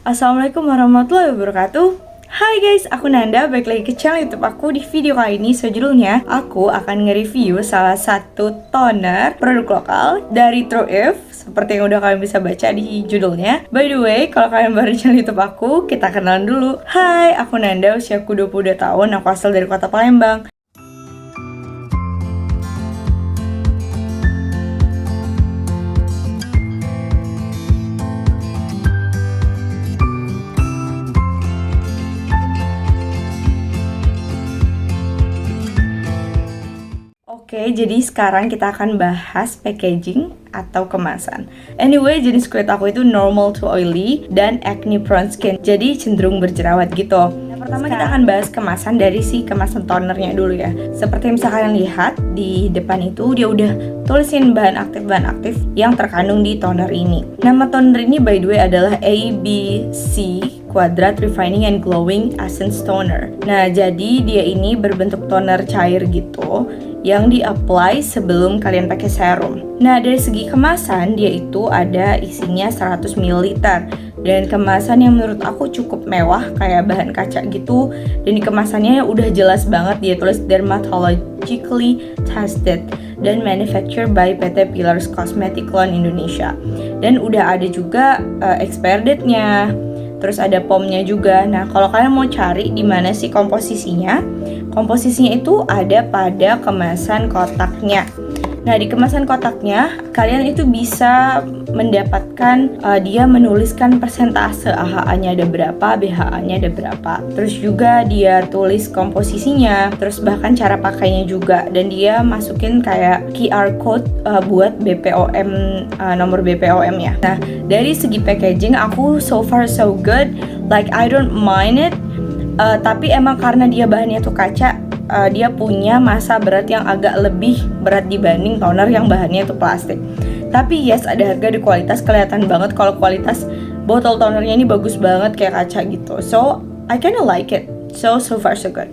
Assalamualaikum warahmatullahi wabarakatuh. Hai guys, aku Nanda, balik lagi ke channel YouTube aku. Di video kali ini sejujurnya aku akan nge-review salah satu toner produk lokal dari True If, seperti yang udah kalian bisa baca di judulnya. By the way, kalau kalian baru di channel YouTube aku, kita kenalan dulu. Hai, aku Nanda, usiaku 22 tahun, aku asal dari kota Palembang. Oke, jadi sekarang kita akan bahas packaging atau kemasan. Anyway, jenis kulit aku itu normal to oily dan acne prone skin, jadi cenderung berjerawat gitu. Pertama kita akan bahas kemasan dari si kemasan tonernya dulu ya. Seperti yang bisa kalian lihat di depan itu dia udah tulisin bahan aktif yang terkandung di toner ini. Nama toner ini by the way adalah ABC Quadrat Refining and Glowing Essence Toner. Nah, jadi dia ini berbentuk toner cair gitu yang di-apply sebelum kalian pakai serum. Nah, dari segi kemasan dia itu ada isinya 100 ml dan kemasan yang menurut aku cukup mewah kayak bahan kaca gitu, dan di kemasannya udah jelas banget dia tulis dermatologically tested dan manufactured by PT Pillars Cosmetic Clone Indonesia. Dan udah ada juga expire date-nya. Terus ada POM-nya juga. Nah, kalau kalian mau cari di mana sih komposisinya? Komposisinya itu ada pada kemasan kotaknya. Nah, di kemasan kotaknya kalian itu bisa mendapatkan dia menuliskan persentase AHA-nya ada berapa, BHA-nya ada berapa. Terus juga dia tulis komposisinya, terus bahkan cara pakainya juga, dan dia masukin kayak QR code buat BPOM, nomor BPOM ya. Nah, dari segi packaging aku so far so good, like I don't mind it. Tapi emang karena dia bahannya tuh kaca, dia punya massa berat yang agak lebih berat dibanding toner yang bahannya itu plastik. Tapi yes, ada harga di kualitas, kelihatan banget kalau kualitas botol tonernya ini bagus banget kayak kaca gitu. So, I kinda like it. So far so good.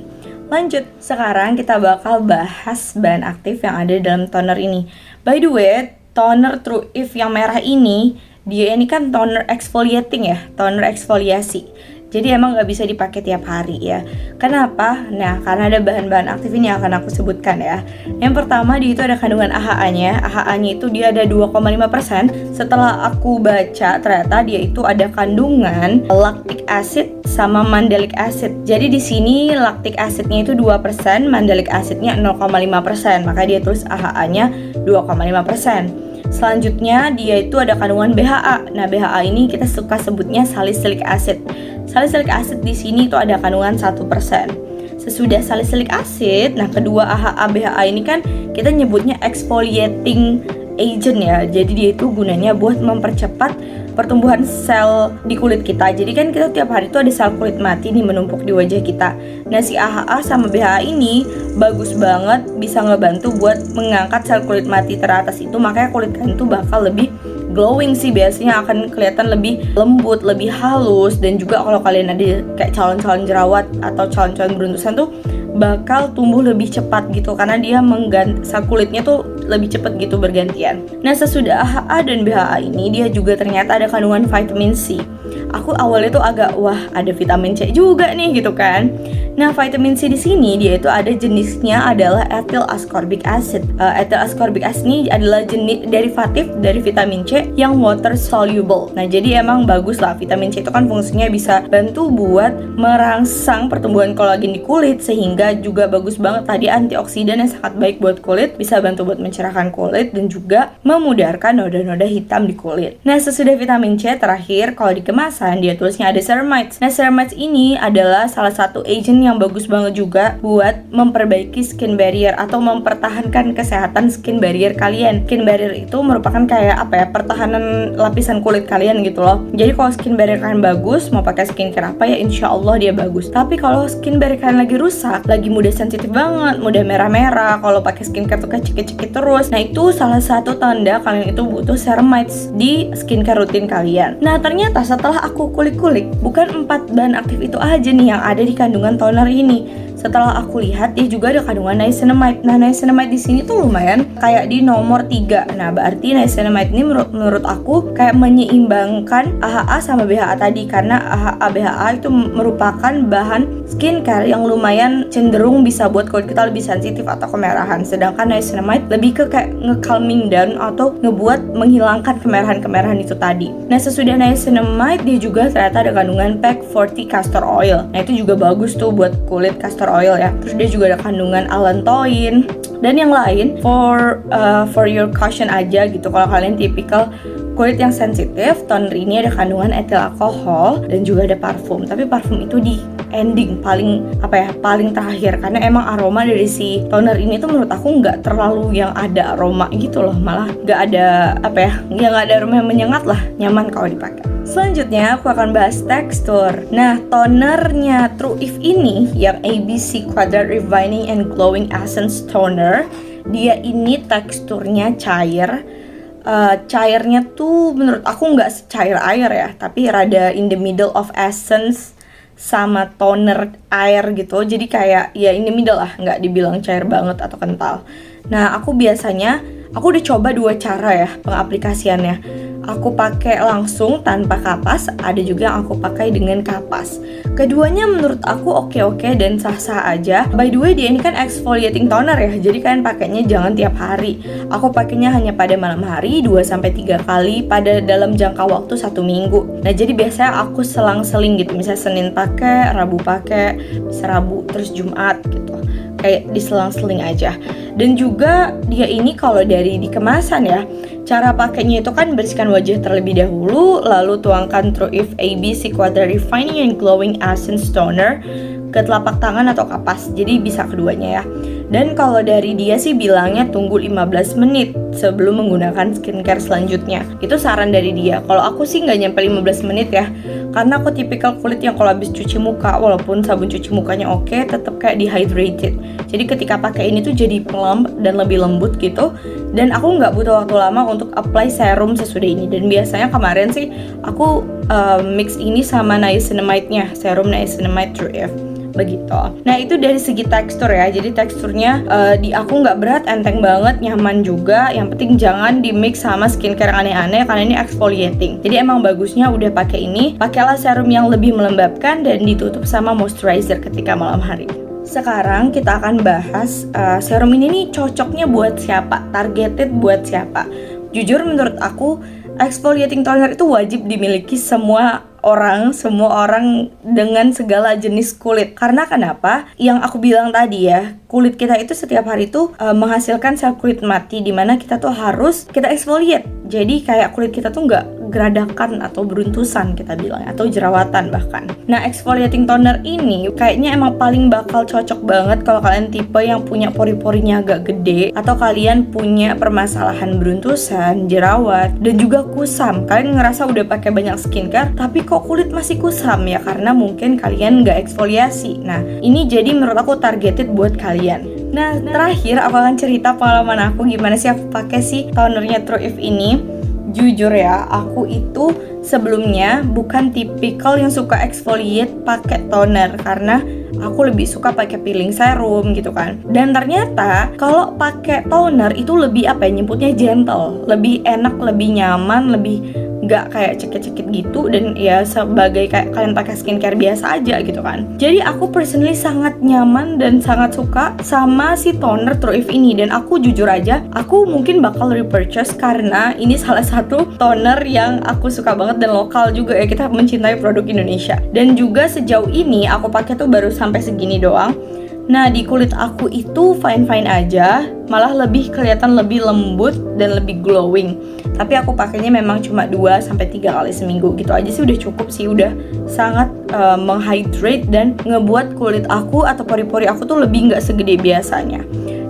Lanjut, sekarang kita bakal bahas bahan aktif yang ada dalam toner ini. By the way, toner True If yang merah ini, dia ini kan toner exfoliating ya, toner eksfoliasi. Jadi emang gak bisa dipakai tiap hari ya. Kenapa? Nah, karena ada bahan-bahan aktif ini yang akan aku sebutkan ya. Yang pertama, di itu ada kandungan AHA-nya. AHA-nya itu dia ada 2,5%. Setelah aku baca, ternyata dia itu ada kandungan lactic acid sama mandelic acid. Jadi di sini lactic acidnya itu 2%, mandelic acidnya 0,5%. Maka dia tulis AHA-nya 2,5%. Selanjutnya dia itu ada kandungan BHA. Nah, BHA ini kita suka sebutnya salicylic acid. Salicylic acid di sini itu ada kandungan 1%. Sesudah salicylic acid, nah kedua AHA BHA ini kan kita nyebutnya exfoliating agent ya. Jadi dia itu gunanya buat mempercepat pertumbuhan sel di kulit kita. Jadi kan kita tiap hari itu ada sel kulit mati nih menumpuk di wajah kita. Nah, si AHA sama BHA ini bagus banget, bisa ngebantu buat mengangkat sel kulit mati teratas itu. Makanya kulit kalian tuh bakal lebih glowing sih, biasanya akan kelihatan lebih lembut, lebih halus. Dan juga kalau kalian ada kayak calon-calon jerawat atau calon-calon beruntusan tuh bakal tumbuh lebih cepat gitu, karena dia sel kulitnya tuh lebih cepat gitu bergantian. Nah, sesudah AHA dan BHA ini dia juga ternyata ada kandungan vitamin C. Aku awalnya tuh agak wah, ada vitamin C juga nih gitu kan. Nah, vitamin C di sini dia itu ada jenisnya adalah ethyl ascorbic acid. Ethyl ascorbic acid ini adalah jenis derivatif dari vitamin C yang water soluble. Nah, jadi emang bagus lah, vitamin C itu kan fungsinya bisa bantu buat merangsang pertumbuhan kolagen di kulit, sehingga juga bagus banget tadi antioksidan yang sangat baik buat kulit, bisa bantu buat mencerahkan kulit dan juga memudarkan noda-noda hitam di kulit. Nah, sesudah vitamin C terakhir kalau di kemasan dia tulisnya ada ceramides. Nah, ceramides ini adalah salah satu agent yang bagus banget juga buat memperbaiki skin barrier atau mempertahankan kesehatan skin barrier kalian. Skin barrier itu merupakan kayak apa ya, pertahanan lapisan kulit kalian gitu loh. Jadi kalau skin barrier kalian bagus, mau pakai skincare apa ya insya Allah dia bagus. Tapi kalau skin barrier kalian lagi rusak, lagi mudah sensitif banget, mudah merah-merah, kalau pakai skincare tuh kayak cekit-cekit terus, nah itu salah satu tanda kalian itu butuh ceramides di skincare rutin kalian. Nah, ternyata setelah setelah aku kulik-kulik, bukan 4 bahan aktif itu aja nih yang ada di kandungan toner ini. Setelah aku lihat, dia juga ada kandungan niacinamide. Nah, niacinamide di sini tuh lumayan kayak di nomor 3. Nah, berarti niacinamide ini menurut aku kayak menyeimbangkan AHA sama BHA tadi, karena AHA BHA itu merupakan bahan skincare yang lumayan cenderung bisa buat kulit kita lebih sensitif atau kemerahan. Sedangkan niacinamide lebih ke kayak nge-calming down atau ngebuat menghilangkan kemerahan-kemerahan itu tadi. Nah, sesudah niacinamide dia juga ternyata ada kandungan PEG 40 castor oil. Nah, itu juga bagus tuh buat kulit castor oil ya. Terus dia juga ada kandungan allantoin dan yang lain for your caution aja gitu. Kalau kalian tipikal kulit yang sensitif, toner ini ada kandungan etil alkohol dan juga ada parfum. Tapi parfum itu di ending paling terakhir, karena emang aroma dari si toner ini tuh menurut aku nggak terlalu yang ada aroma gitu loh, malah nggak ada nggak ada aroma yang menyengat lah, nyaman kalau dipakai. Selanjutnya aku akan bahas tekstur. Nah, tonernya True If ini yang ABC Quadrat Refining and Glowing Essence Toner, dia ini teksturnya cair. Cairnya tuh menurut aku nggak secair air ya, tapi rada in the middle of essence sama toner air gitu. Jadi kayak ya in the middle lah, nggak dibilang cair banget atau kental. Nah, aku udah coba 2 cara ya pengaplikasiannya. Aku pakai langsung tanpa kapas, ada juga yang aku pakai dengan kapas. Keduanya menurut aku oke-oke dan sah-sah aja. By the way, dia ini kan exfoliating toner ya, jadi kalian pakainya jangan tiap hari. Aku pakainya hanya pada malam hari 2-3 kali pada dalam jangka waktu 1 minggu. Nah, jadi biasanya aku selang-seling gitu, misalnya Senin pakai, Rabu pakai, bisa Rabu terus Jumat gitu. Kayak diselang-seling aja. Dan juga dia ini kalau dari di kemasan ya, cara pakainya itu kan bersihkan wajah terlebih dahulu, lalu tuangkan True If ABC Quadrat Refining and Glowing Essence Toner ke telapak tangan atau kapas, jadi bisa keduanya ya. Dan kalau dari dia sih bilangnya tunggu 15 menit sebelum menggunakan skincare selanjutnya. Itu saran dari dia. Kalau aku sih nggak nyampe 15 menit ya, karena aku tipikal kulit yang kalau habis cuci muka, walaupun sabun cuci mukanya oke, tetap kayak dehydrated. Jadi ketika pakai ini tuh jadi plump dan lebih lembut gitu. Dan aku nggak butuh waktu lama untuk apply serum sesudah ini. Dan biasanya kemarin sih aku mix ini sama niacinamide-nya, serum niacinamide True If. Begitu. Nah, itu dari segi tekstur ya. Jadi teksturnya di aku nggak berat, enteng banget, nyaman juga. Yang penting jangan di mix sama skincare aneh-aneh karena ini exfoliating. Jadi emang bagusnya udah pakai ini, pakailah serum yang lebih melembabkan dan ditutup sama moisturizer ketika malam hari. Sekarang kita akan bahas serum ini nih cocoknya buat siapa, targeted buat siapa. Jujur menurut aku exfoliating toner itu wajib dimiliki semua orang dengan segala jenis kulit. Karena kenapa? Yang aku bilang tadi ya, kulit kita itu setiap hari tuh menghasilkan sel kulit mati, dimana kita tuh harus kita exfoliate. Jadi kayak kulit kita tuh nggak geradakan atau beruntusan kita bilang, atau jerawatan bahkan. Nah, exfoliating toner ini kayaknya emang paling bakal cocok banget kalau kalian tipe yang punya pori-porinya agak gede, atau kalian punya permasalahan beruntusan, jerawat, dan juga kusam. Kalian ngerasa udah pakai banyak skincare, tapi kok kulit masih kusam ya, karena mungkin kalian nggak eksfoliasi. Nah, ini jadi menurut aku targeted buat kalian. Nah, terakhir aku akan cerita pengalaman aku gimana sih aku pakai si tonernya True If ini. Jujur ya, aku itu sebelumnya bukan tipikal yang suka exfoliate pakai toner, karena aku lebih suka pakai peeling serum gitu kan. Dan ternyata kalau pakai toner itu lebih nyebutnya gentle, lebih enak, lebih nyaman, lebih nggak kayak cekit-cekit gitu, dan ya sebagai kayak kalian pakai skincare biasa aja gitu kan. Jadi aku personally sangat nyaman dan sangat suka sama si toner True If ini, dan aku jujur aja aku mungkin bakal repurchase karena ini salah satu toner yang aku suka banget dan lokal juga ya, kita mencintai produk Indonesia. Dan juga sejauh ini aku pakai tuh baru sampai segini doang. Nah, di kulit aku itu fine-fine aja, malah lebih kelihatan lebih lembut dan lebih glowing. Tapi aku pakainya memang cuma 2-3 kali seminggu gitu aja sih, udah cukup sih, udah sangat menghydrate dan ngebuat kulit aku atau pori-pori aku tuh lebih nggak segede biasanya.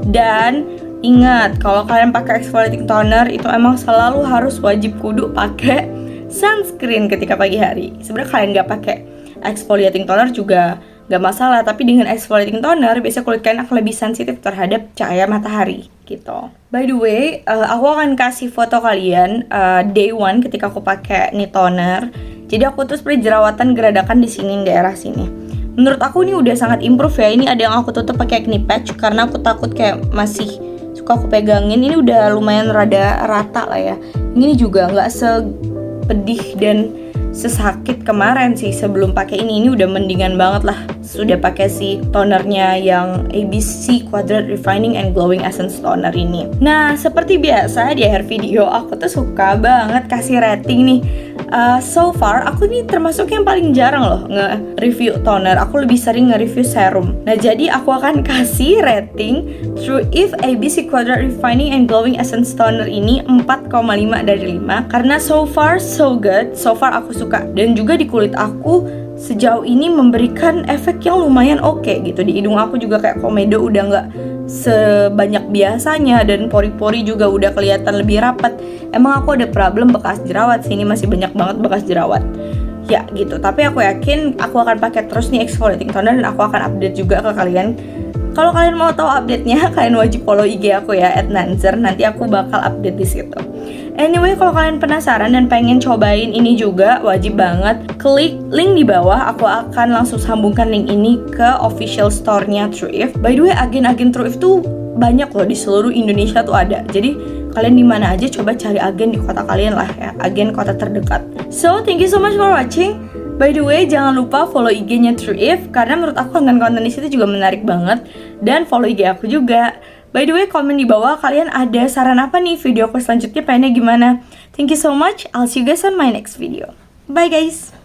Dan ingat, kalau kalian pakai exfoliating toner itu emang selalu harus wajib kudu pakai sunscreen ketika pagi hari. Sebenarnya kalian nggak pakai exfoliating toner juga gak masalah, tapi dengan exfoliating toner biasanya kulit kalian akan lebih sensitif terhadap cahaya matahari gitu. By the way, aku akan kasih foto kalian day one ketika aku pakai nih toner. Jadi aku tuh seperti jerawatan geradakan di sini, di daerah sini. Menurut aku ini udah sangat improve ya. Ini ada yang aku tutup pakai acne patch karena aku takut kayak masih suka aku pegangin. Ini udah lumayan rada rata lah ya. Ini juga nggak sepedih dan sesakit kemarin sih sebelum pakai ini udah mendingan banget lah. Sudah pakai si tonernya yang ABC Quadrant Refining and Glowing Essence Toner ini. Nah, seperti biasa di akhir video aku tuh suka banget kasih rating nih. So far aku nih termasuk yang paling jarang loh nge-review toner. Aku lebih sering nge-review serum. Nah, jadi aku akan kasih rating True If ABC Quadrant Refining and Glowing Essence Toner ini 4,5 dari 5 karena so far so good. So far aku suka, dan juga di kulit aku sejauh ini memberikan efek yang lumayan oke gitu. Di hidung aku juga kayak komedo udah nggak sebanyak biasanya, dan pori-pori juga udah kelihatan lebih rapat. Emang aku ada problem bekas jerawat, sini masih banyak banget bekas jerawat ya gitu. Tapi aku yakin aku akan pakai terus nih exfoliating toner, dan aku akan update juga ke kalian. Kalau kalian mau tahu update-nya, kalian wajib follow IG aku ya @nanzer. Nanti aku bakal update di situ. Anyway, kalau kalian penasaran dan pengen cobain ini juga, wajib banget klik link di bawah. Aku akan langsung sambungkan link ini ke official store-nya True If. By the way, agen-agen True If tuh banyak loh, di seluruh Indonesia tuh ada. Jadi kalian di mana aja coba cari agen di kota kalian lah ya, agen kota terdekat. So, thank you so much for watching. By the way, jangan lupa follow IG-nya True If karena menurut aku konten-konten di situ juga menarik banget, dan follow IG aku juga. By the way, komen di bawah kalian ada saran apa nih video aku selanjutnya pengennya gimana. Thank you so much. I'll see you guys on my next video. Bye guys.